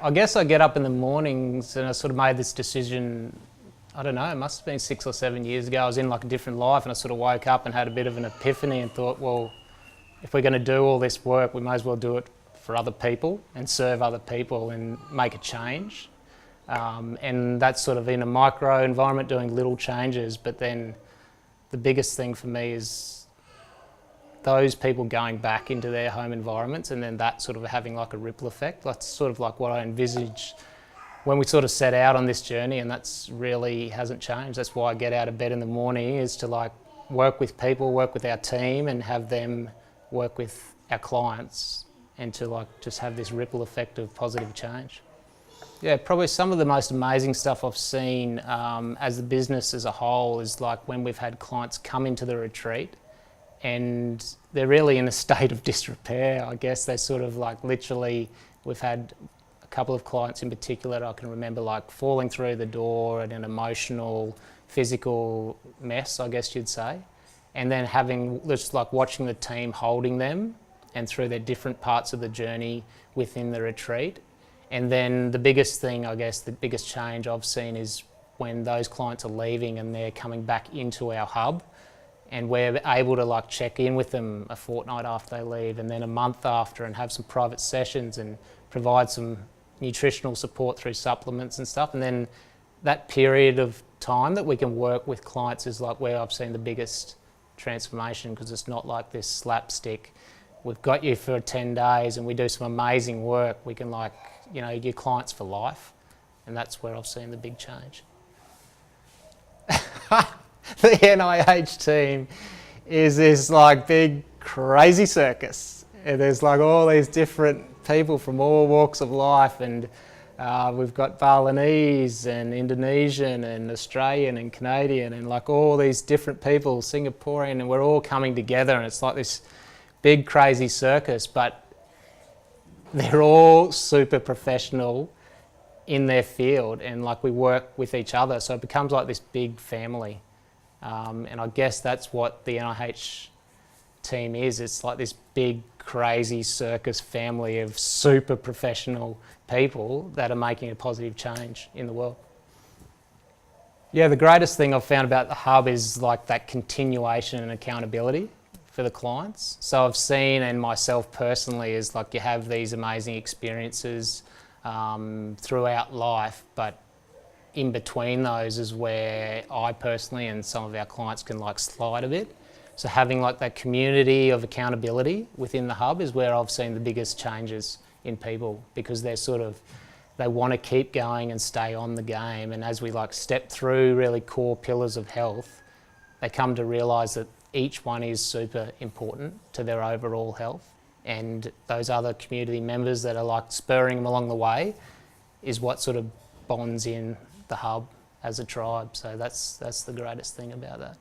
I guess I get up in the mornings and I sort of made this decision, I don't know, it must have been 6 or 7 years ago. I was in like a different life and I sort of woke up and had a bit of an epiphany and thought, well, if we're going to do all this work, we may as well do it for other people and serve other people and make a change. And that's sort of in a micro environment doing little changes, but then the biggest thing for me is those people going back into their home environments and then that sort of having like a ripple effect. That's sort of like what I envisaged when we sort of set out on this journey, and that's really hasn't changed. That's why I get out of bed in the morning, is to like work with people, work with our team and have them work with our clients and to like just have this ripple effect of positive change. Yeah, probably some of the most amazing stuff I've seen as the business as a whole is like when we've had clients come into the retreat and they're really in a state of disrepair. I guess they're sort of like literally, we've had a couple of clients in particular that I can remember like falling through the door and an emotional, physical mess, I guess you'd say. And then having just like watching the team holding them and through their different parts of the journey within the retreat. And then the biggest thing, I guess, the biggest change I've seen is when those clients are leaving and they're coming back into our hub and we're able to like check in with them a fortnight after they leave and then a month after and have some private sessions and provide some nutritional support through supplements and stuff. And then that period of time that we can work with clients is like where I've seen the biggest transformation, because it's not like this slapstick, we've got you for 10 days and we do some amazing work. We can like, you know, your clients for life. And that's where I've seen the big change. The NIH team is this like big crazy circus. And there's like all these different people from all walks of life, and we've got Balinese and Indonesian and Australian and Canadian and like all these different people, Singaporean, and we're all coming together and it's like this big crazy circus, but they're all super professional in their field and like we work with each other, so it becomes like this big family. And I guess that's what the NIH team is. It's like this big crazy circus family of super professional people that are making a positive change in the world. Yeah, the greatest thing I've found about the hub is like that continuation and accountability for the clients. So I've seen, and myself personally, is like you have these amazing experiences throughout life, but in between those is where I personally and some of our clients can like slide a bit. So having like that community of accountability within the hub is where I've seen the biggest changes in people, because they're sort of, they want to keep going and stay on the game. And as we like step through really core pillars of health, they come to realise that each one is super important to their overall health, and those other community members that are like spurring them along the way is what sort of bonds in the hub as a tribe. So that's the greatest thing about that.